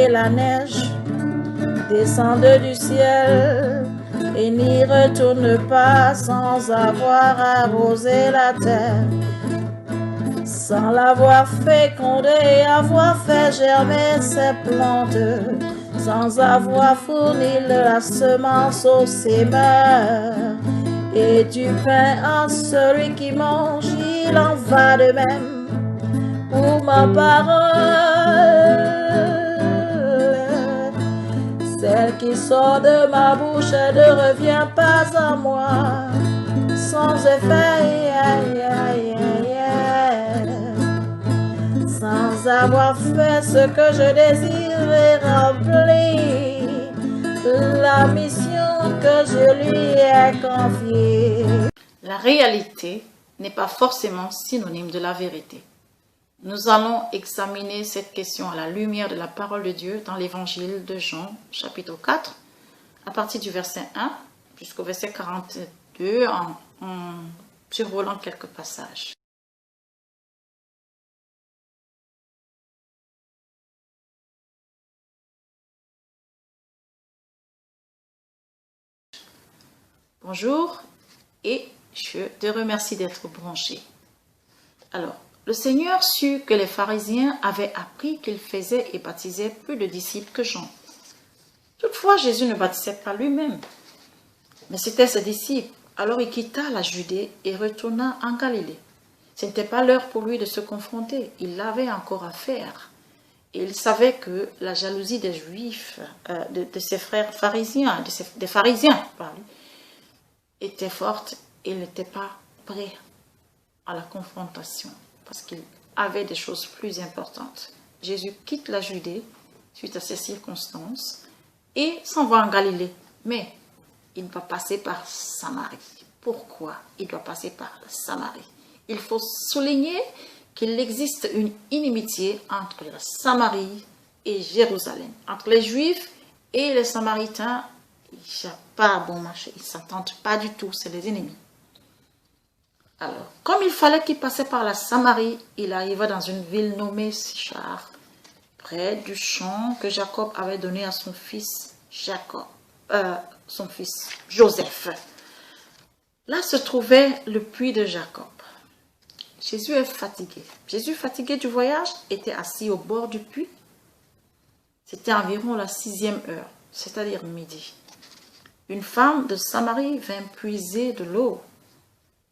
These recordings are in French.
et la neige descendent du ciel et n'y retournent pas sans avoir arrosé la terre, sans l'avoir fécondée et avoir fait germer ses plantes, sans avoir fourni la semence au sémeur et du pain à celui qui mange. Il en va de même pour ma parole. Celle qui sort de ma bouche ne revient pas à moi sans effet, sans avoir fait ce que je désire et rempli la mission que je lui ai confiée. La réalité n'est pas forcément synonyme de la vérité. Nous allons examiner cette question à la lumière de la parole de Dieu dans l'évangile de Jean, chapitre 4, à partir du verset 1 jusqu'au verset 42, en survolant quelques passages. Bonjour et je te remercie d'être branché. Alors, le Seigneur sut que les pharisiens avaient appris qu'il faisait et baptisait plus de disciples que Jean. Toutefois, Jésus ne baptisait pas lui-même, mais c'était ses disciples. Alors il quitta la Judée et retourna en Galilée. Ce n'était pas l'heure pour lui de se confronter, il l'avait encore à faire. Et il savait que la jalousie des Juifs, de ses frères pharisiens, des pharisiens, était forte et il n'était pas prêt à la confrontation parce qu'il avait des choses plus importantes. Jésus quitte la Judée suite à ces circonstances et s'en va en Galilée. Mais il va passer par Samarie. Pourquoi il doit passer par Samarie? Il faut souligner qu'il existe une inimitié entre la Samarie et Jérusalem. Entre les Juifs et les Samaritains, il n'y a pas bon marché. Ils ne s'entendent pas du tout, c'est les ennemis. Alors, comme il fallait qu'il passait par la Samarie, il arriva dans une ville nommée Sichar, près du champ que Jacob avait donné à son fils Joseph. Là se trouvait le puits de Jacob. Jésus est fatigué. Jésus, fatigué du voyage, était assis au bord du puits. C'était environ la 6e heure, c'est-à-dire midi. Une femme de Samarie vint puiser de l'eau.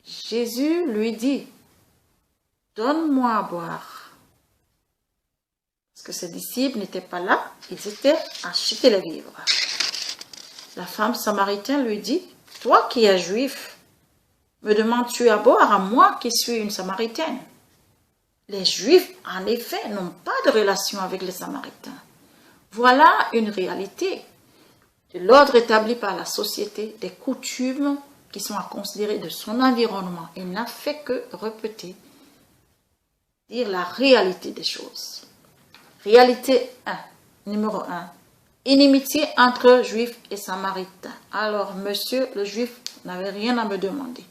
Jésus lui dit, « Donne-moi à boire. » Parce que ses disciples n'étaient pas là, ils étaient achetés les vivres. La femme samaritaine lui dit, « Toi qui es juif, me demandes-tu à boire à moi qui suis une samaritaine? » Les Juifs, en effet, n'ont pas de relation avec les Samaritains. Voilà une réalité de l'ordre établi par la société, des coutumes qui sont à considérer de son environnement. Il n'a fait que répéter, dire la réalité des choses. Réalité 1, numéro 1. Inimitié entre Juifs et Samaritains. Alors, monsieur le Juif n'avait rien à me demander.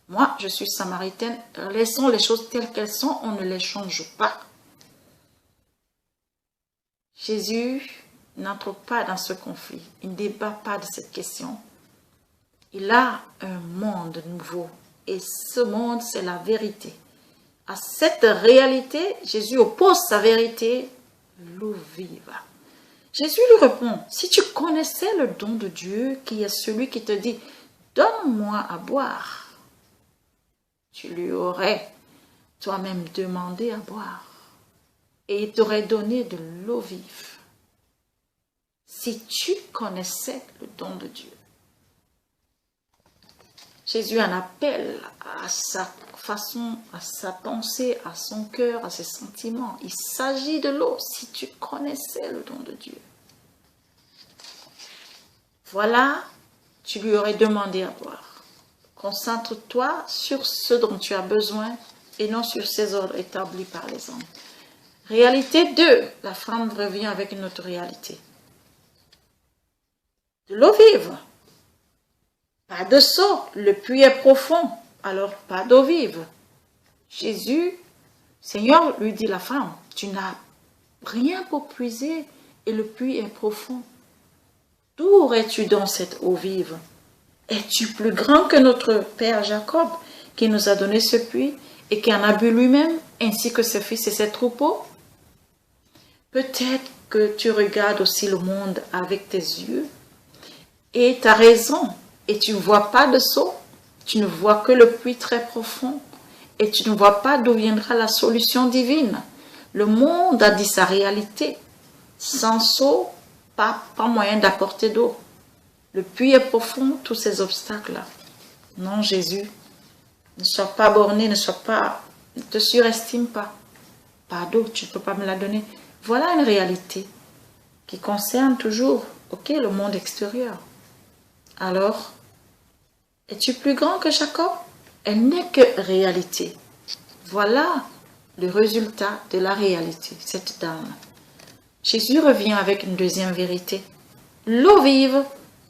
Moi, je suis samaritaine. Laissons les choses telles qu'elles sont, on ne les change pas. Jésus n'entre pas dans ce conflit. Il ne débat pas de cette question. Il a un monde nouveau. Et ce monde, c'est la vérité. À cette réalité, Jésus oppose sa vérité, l'eau vive. Jésus lui répond, si tu connaissais le don de Dieu, qui est celui qui te dit, donne-moi à boire, tu lui aurais toi-même demandé à boire et il t'aurait donné de l'eau vive. Si tu connaissais le don de Dieu. Jésus en appelle à sa façon, à sa pensée, à son cœur, à ses sentiments. Il s'agit de l'eau, si tu connaissais le don de Dieu. Voilà, tu lui aurais demandé à boire. Concentre-toi sur ce dont tu as besoin et non sur ces ordres établis par les hommes. Réalité 2, la femme revient avec une autre réalité. De l'eau vive. Pas de seau, le puits est profond, alors pas d'eau vive. Jésus, Seigneur, lui dit la femme, tu n'as rien pour puiser et le puits est profond. D'où aurais-tu donc cette eau vive? Es-tu plus grand que notre père Jacob, qui nous a donné ce puits et qui en a bu lui-même, ainsi que ses fils et ses troupeaux? Peut-être que tu regardes aussi le monde avec tes yeux, et tu as raison, et tu ne vois pas de seau, tu ne vois que le puits très profond, et tu ne vois pas d'où viendra la solution divine. Le monde a dit sa réalité. Sans seau, pas moyen d'apporter d'eau. Le puits est profond, tous ces obstacles-là. Non, Jésus, ne sois pas borné, ne te surestime pas. Pas d'eau, tu ne peux pas me la donner. Voilà une réalité qui concerne toujours, le monde extérieur. Alors, es-tu plus grand que Jacob? Elle n'est que réalité. Voilà le résultat de la réalité, cette dame. Jésus revient avec une deuxième vérité. L'eau vive,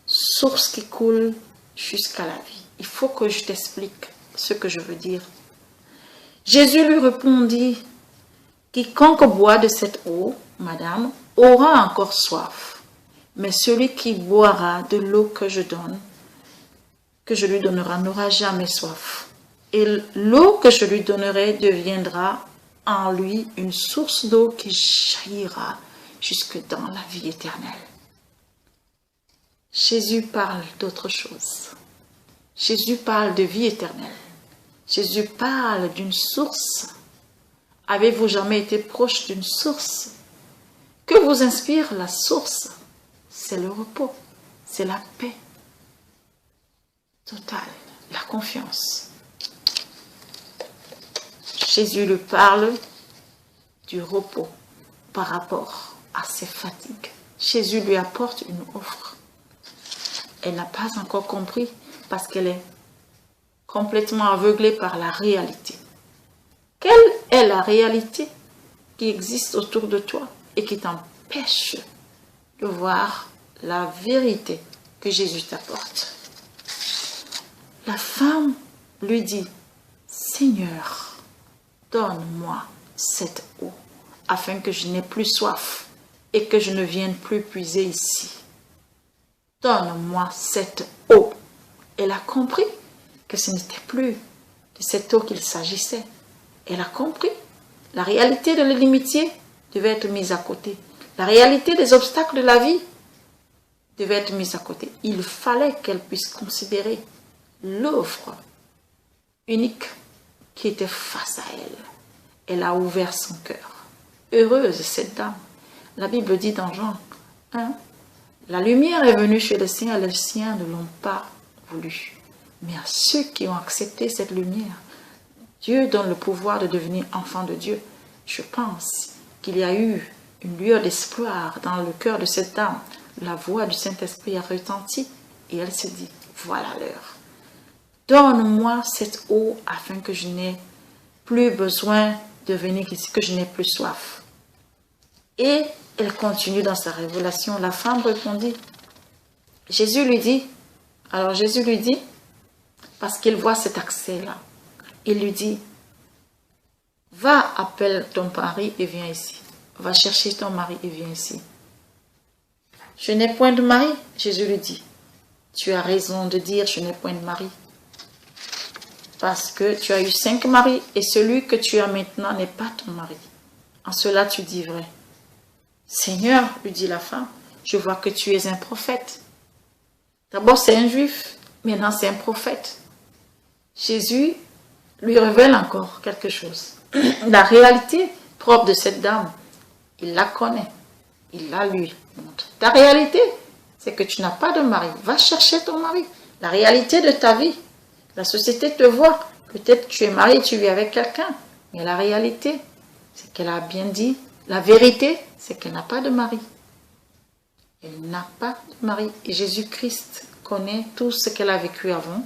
source qui coule jusqu'à la vie. Il faut que je t'explique ce que je veux dire. Jésus lui répondit, quiconque boit de cette eau, madame, aura encore soif. Mais celui qui boira de l'eau que je lui donnerai, n'aura jamais soif. Et l'eau que je lui donnerai deviendra en lui une source d'eau qui jaillira jusque dans la vie éternelle. Jésus parle d'autre chose. Jésus parle de vie éternelle. Jésus parle d'une source. Avez-vous jamais été proche d'une source? Que vous inspire la source? C'est le repos, c'est la paix totale, la confiance. Jésus lui parle du repos par rapport à ses fatigues. Jésus lui apporte une offre. Elle n'a pas encore compris parce qu'elle est complètement aveuglée par la réalité. Quelle est la réalité qui existe autour de toi et qui t'empêche de voir la vérité que Jésus t'apporte? La femme lui dit, Seigneur, donne-moi cette eau afin que je n'ai plus soif et que je ne vienne plus puiser ici. Donne-moi cette eau. Elle a compris que ce n'était plus de cette eau qu'il s'agissait. Elle a compris. La réalité de l'inimitié devait être mise à côté. La réalité des obstacles de la vie devait être mise à côté. Il fallait qu'elle puisse considérer l'œuvre unique qui était face à elle. Elle a ouvert son cœur. Heureuse cette dame. La Bible dit dans Jean 1, la lumière est venue chez les siens et les siens ne l'ont pas voulu. Mais à ceux qui ont accepté cette lumière, Dieu donne le pouvoir de devenir enfant de Dieu. Je pense qu'il y a eu une lueur d'espoir dans le cœur de cette dame. La voix du Saint-Esprit a retenti et elle se dit, voilà l'heure. Donne-moi cette eau afin que je n'ai plus besoin de venir ici, que je n'ai plus soif. Et elle continue dans sa révélation. La femme répondit. Jésus lui dit, parce qu'il voit cet accès-là, il lui dit, va, appelle ton mari et viens ici. Va chercher ton mari et viens ici. Je n'ai point de mari, Jésus lui dit. Tu as raison de dire, je n'ai point de mari. Parce que tu as eu 5 maris et celui que tu as maintenant n'est pas ton mari. En cela tu dis vrai. Seigneur, lui dit la femme, je vois que tu es un prophète. D'abord c'est un juif, maintenant c'est un prophète. Jésus lui révèle encore quelque chose. La réalité propre de cette dame, il la connaît, il la lui montre. Ta réalité, c'est que tu n'as pas de mari. Va chercher ton mari. La réalité de ta vie, la société te voit. Peut-être tu es marié, tu vis avec quelqu'un, mais la réalité, c'est qu'elle a bien dit, la vérité, c'est qu'elle n'a pas de mari. Elle n'a pas de mari. Et Jésus-Christ connaît tout ce qu'elle a vécu avant.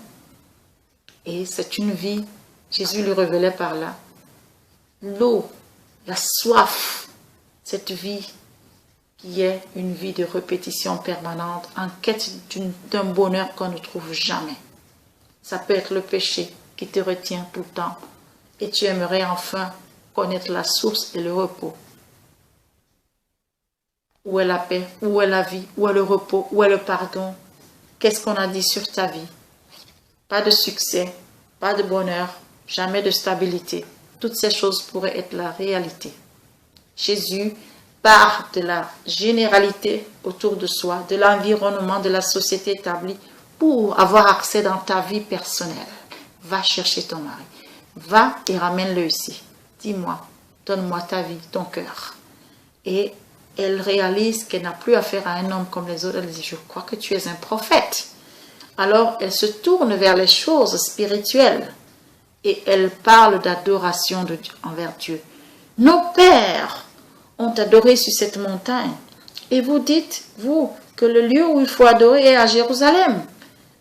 Et c'est une vie, Jésus lui révélait par là. L'eau, la soif, cette vie qui est une vie de répétition permanente, en quête d'un bonheur qu'on ne trouve jamais. Ça peut être le péché qui te retient tout le temps et tu aimerais enfin connaître la source et le repos. Où est la paix? Où est la vie? Où est le repos? Où est le pardon? Qu'est-ce qu'on a dit sur ta vie? Pas de succès, pas de bonheur, jamais de stabilité. Toutes ces choses pourraient être la réalité. Jésus part de la généralité autour de soi, de l'environnement, de la société établie pour avoir accès dans ta vie personnelle. Va chercher ton mari. Va et ramène-le ici. Dis-moi, donne-moi ta vie, ton cœur. Et elle réalise qu'elle n'a plus affaire à un homme comme les autres. Elle dit, je crois que tu es un prophète. Alors, elle se tourne vers les choses spirituelles et elle parle d'adoration envers Dieu. Nos pères ont adoré sur cette montagne. Et vous dites, vous, que le lieu où il faut adorer est à Jérusalem.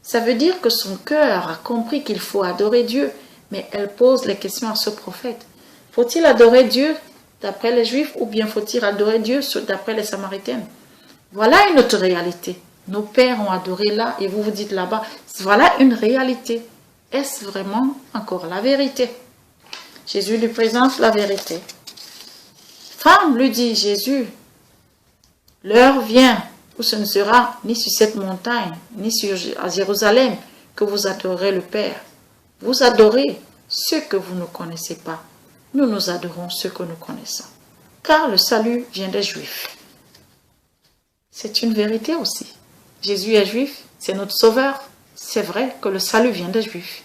Ça veut dire que son cœur a compris qu'il faut adorer Dieu. Mais elle pose les questions à ce prophète. Faut-il adorer Dieu d'après les Juifs ou bien faut-il adorer Dieu d'après les Samaritains? Voilà une autre réalité. Nos pères ont adoré là et vous vous dites là-bas. Voilà une réalité. Est-ce vraiment encore la vérité? Jésus lui présente la vérité. Femme, lui dit Jésus, l'heure vient où ce ne sera ni sur cette montagne, ni à Jérusalem que vous adorerez le Père. Vous adorez ceux que vous ne connaissez pas. Nous, nous adorons ceux que nous connaissons. Car le salut vient des Juifs. C'est une vérité aussi. Jésus est juif, c'est notre sauveur. C'est vrai que le salut vient des Juifs.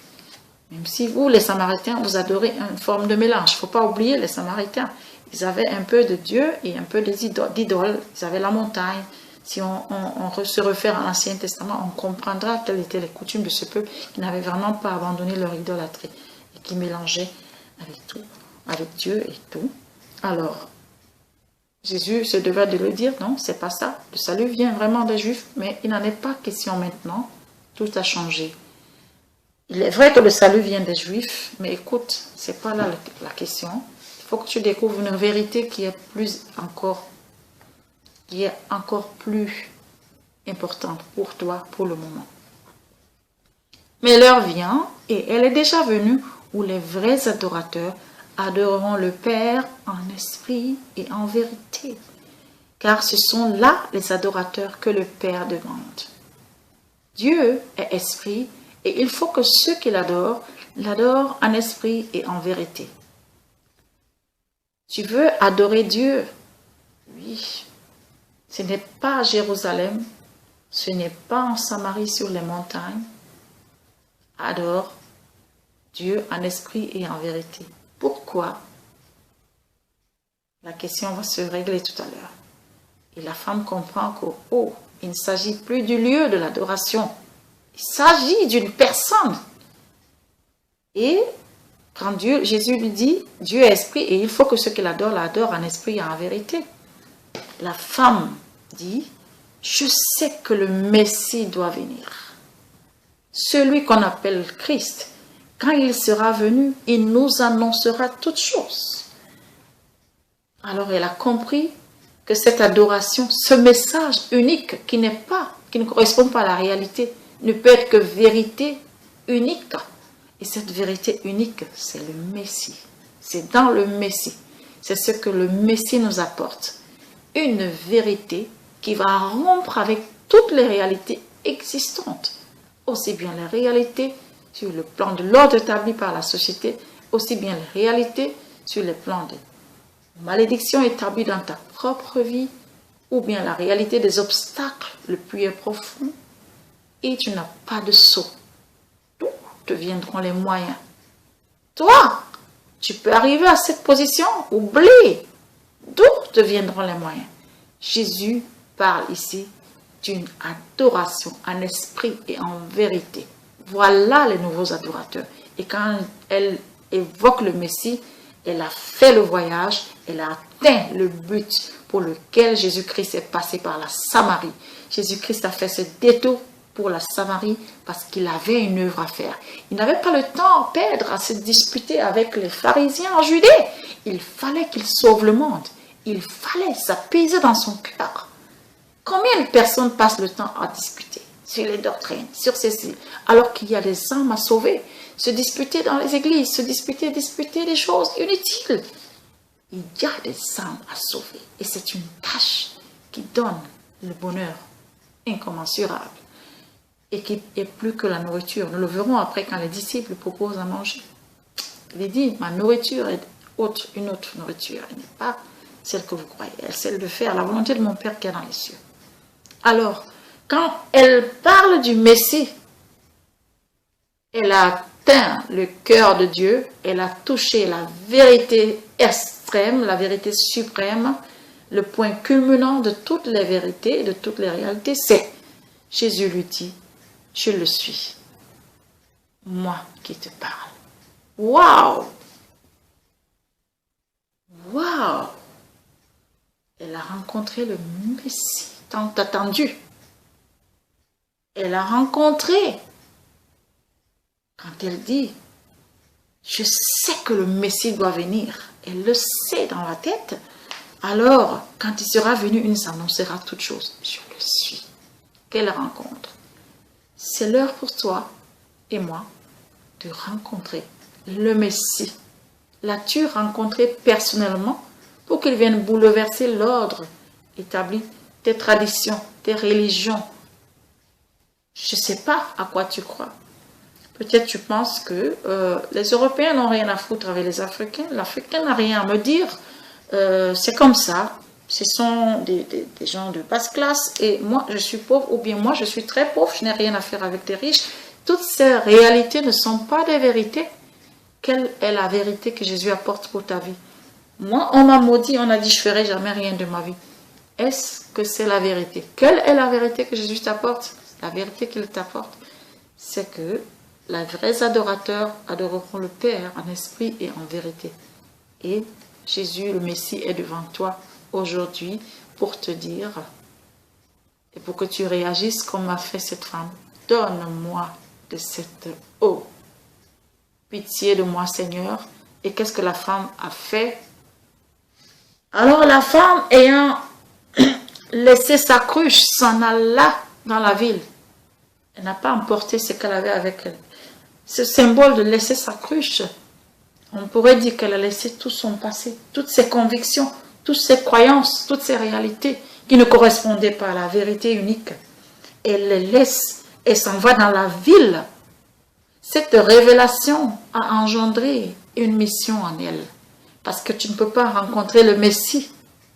Même si vous, les Samaritains, vous adorez une forme de mélange. Il ne faut pas oublier les Samaritains. Ils avaient un peu de Dieu et un peu d'idoles. Ils avaient la montagne. Si on se réfère à l'Ancien Testament, on comprendra quelles étaient les coutumes de ce peuple qui n'avait vraiment pas abandonné leur idolâtrie et qui mélangeait avec tout, avec Dieu et tout. Alors, Jésus se devait de le dire, non, c'est pas ça. Le salut vient vraiment des Juifs, mais il n'en est pas question maintenant. Tout a changé. Il est vrai que le salut vient des Juifs, mais écoute, c'est pas là la question. Il faut que tu découvres une vérité qui est encore plus importante pour toi pour le moment. Mais l'heure vient, et elle est déjà venue, où les vrais adorateurs adoreront le Père en esprit et en vérité. Car ce sont là les adorateurs que le Père demande. Dieu est esprit, et il faut que ceux qui l'adorent en esprit et en vérité. Tu veux adorer Dieu? Oui. Ce n'est pas à Jérusalem, ce n'est pas en Samarie sur les montagnes. Adore Dieu en esprit et en vérité. Pourquoi? La question va se régler tout à l'heure. Et la femme comprend que, il ne s'agit plus du lieu de l'adoration. Il s'agit d'une personne. Et quand Jésus lui dit, Dieu est esprit et il faut que ceux qui l'adorent en esprit et en vérité. La femme dit, je sais que le Messie doit venir. Celui qu'on appelle Christ, quand il sera venu, il nous annoncera toutes choses. Alors elle a compris que cette adoration, ce message unique qui ne correspond pas à la réalité, ne peut être que vérité unique. Et cette vérité unique, c'est le Messie. C'est dans le Messie. C'est ce que le Messie nous apporte. Une vérité qui va rompre avec toutes les réalités existantes. Aussi bien les réalités sur le plan de l'ordre établi par la société, aussi bien les réalités sur le plan de malédiction établie dans ta propre vie, ou bien la réalité des obstacles le plus profond, et tu n'as pas de saut. D'où te viendront les moyens? Toi, tu peux arriver à cette position, oublie. D'où te viendront les moyens? Jésus parle ici d'une adoration en esprit et en vérité. Voilà les nouveaux adorateurs. Et quand elle évoque le Messie, elle a fait le voyage, elle a atteint le but pour lequel Jésus-Christ est passé par la Samarie. Jésus-Christ a fait ce détour pour la Samarie parce qu'il avait une œuvre à faire. Il n'avait pas le temps à perdre à se disputer avec les pharisiens en Judée. Il fallait qu'il sauve le monde. Il fallait s'apaiser dans son cœur. Combien de personnes passent le temps à discuter sur les doctrines, sur ceci, alors qu'il y a des âmes à sauver, se disputer dans les églises, se disputer des choses inutiles. Il y a des âmes à sauver et c'est une tâche qui donne le bonheur incommensurable et qui est plus que la nourriture. Nous le verrons après quand les disciples proposent à manger. Il dit, ma nourriture est une autre nourriture. Elle n'est pas celle que vous croyez. Elle est celle de faire la volonté de mon Père qui est dans les cieux. Alors, quand elle parle du Messie, elle a atteint le cœur de Dieu, elle a touché la vérité extrême, la vérité suprême, le point culminant de toutes les vérités, de toutes les réalités, c'est Jésus lui dit, je le suis, moi qui te parle. Waouh! Waouh! Elle a rencontré le Messie tant attendu. Elle a rencontré. Quand elle dit, je sais que le Messie doit venir, elle le sait dans la tête, alors quand il sera venu, il nous annoncera toutes choses. Je le suis. Quelle rencontre! C'est l'heure pour toi et moi de rencontrer le Messie. L'as-tu rencontré personnellement pour qu'il vienne bouleverser l'ordre établi, tes traditions, tes religions? Je ne sais pas à quoi tu crois. Peut-être tu penses que les Européens n'ont rien à foutre avec les Africains. L'Africain n'a rien à me dire. C'est comme ça. Ce sont des gens de basse classe et moi je suis pauvre ou bien moi je suis très pauvre. Je n'ai rien à faire avec les riches. Toutes ces réalités ne sont pas des vérités. Quelle est la vérité que Jésus apporte pour ta vie? Moi, on m'a maudit, on a dit je ne ferai jamais rien de ma vie. Est-ce que c'est la vérité? Quelle est la vérité que Jésus t'apporte? La vérité qu'il t'apporte, c'est que les vrais adorateurs adoreront le Père en esprit et en vérité. Et Jésus, le Messie, est devant toi aujourd'hui pour te dire, et pour que tu réagisses comme a fait cette femme, donne-moi de cette eau. Pitié de moi, Seigneur. Et qu'est-ce que la femme a fait? Alors la femme, ayant laissé sa cruche, s'en alla dans la ville. Elle n'a pas emporté ce qu'elle avait avec elle. Ce symbole de laisser sa cruche, on pourrait dire qu'elle a laissé tout son passé, toutes ses convictions, toutes ses croyances, toutes ses réalités qui ne correspondaient pas à la vérité unique. Elle les laisse et s'en va dans la ville. Cette révélation a engendré une mission en elle. Parce que tu ne peux pas rencontrer le Messie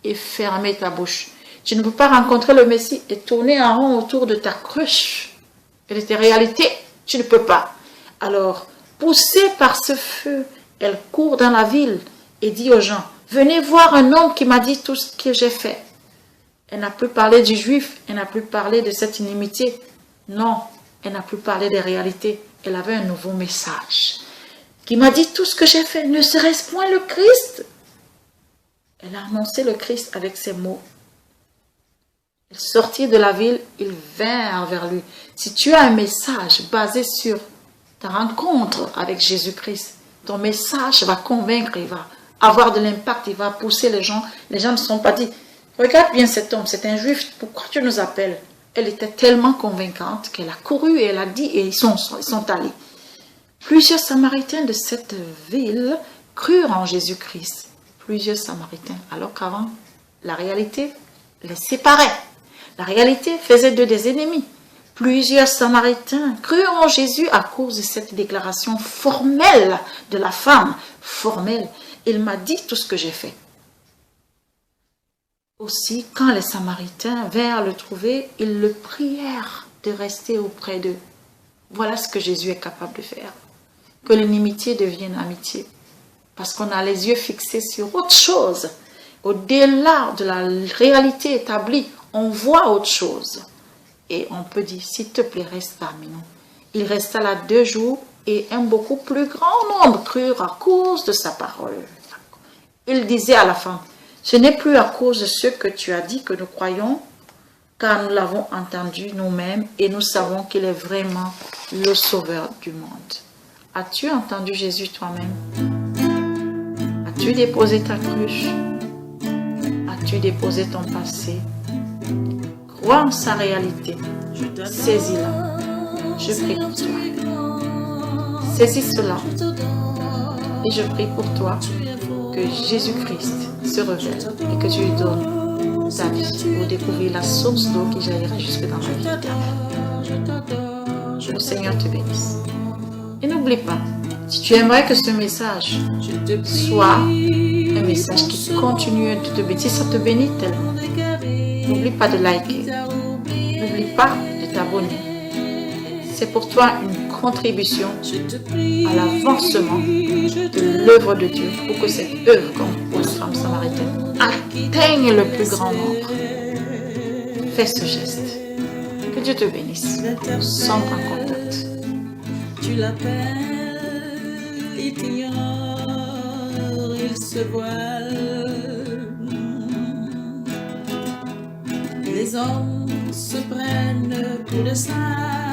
et fermer ta bouche. Tu ne peux pas rencontrer le Messie et tourner en rond autour de ta cruche et de tes réalités. Tu ne peux pas. Alors, poussée par ce feu, elle court dans la ville et dit aux gens, venez voir un homme qui m'a dit tout ce que j'ai fait. Elle n'a plus parlé du juif, elle n'a plus parlé de cette inimitié. Non, elle n'a plus parlé des réalités. Elle avait un nouveau message qui m'a dit tout ce que j'ai fait. Ne serait-ce point le Christ? Elle a annoncé le Christ avec ces mots. Ils sortirent de la ville, ils vinrent vers lui. Si tu as un message basé sur ta rencontre avec Jésus-Christ, ton message va convaincre, il va avoir de l'impact, il va pousser les gens. Les gens ne se sont pas dit, regarde bien cet homme, c'est un juif, pourquoi tu nous appelles? Elle était tellement convaincante qu'elle a couru et elle a dit, et ils sont allés. Plusieurs Samaritains de cette ville crurent en Jésus-Christ. Plusieurs Samaritains, alors qu'avant, la réalité les séparait. La réalité faisait d'eux des ennemis. Plusieurs Samaritains crurent en Jésus à cause de cette déclaration formelle de la femme. Formelle. Il m'a dit tout ce que j'ai fait. Aussi, quand les Samaritains vinrent le trouver, ils le prièrent de rester auprès d'eux. Voilà ce que Jésus est capable de faire. Que l'inimitié devienne amitié. Parce qu'on a les yeux fixés sur autre chose. Au-delà de la réalité établie, on voit autre chose. Et on peut dire, s'il te plaît, reste parmi nous. Il resta là 2 jours et un beaucoup plus grand nombre crurent à cause de sa parole. Il disait à la femme, ce n'est plus à cause de ce que tu as dit que nous croyons, car nous l'avons entendu nous-mêmes et nous savons qu'il est vraiment le sauveur du monde. As-tu entendu Jésus toi-même? As-tu déposé ta cruche? As-tu déposé ton passé? Crois en sa réalité. Saisis-la. Je prie pour toi. Saisis cela. Et je prie pour toi que Jésus-Christ se révèle et que tu lui donnes ta vie pour découvrir la source d'eau qui jaillira jusque dans la vie éternelle. Que le Seigneur te bénisse. Et n'oublie pas, si tu aimerais que ce message soit un message qui continue de te bénir, si ça te bénit tellement, n'oublie pas de liker, n'oublie pas de t'abonner. C'est pour toi une contribution à l'avancement de l'œuvre de Dieu pour que cette œuvre, comme pour la femme samaritaine, atteigne le plus grand nombre. Fais ce geste. Que Dieu te bénisse. Nous sommes en contact. Tu l'appelles, il t'ignore, il se voile. Les hommes se prennent pour des sages.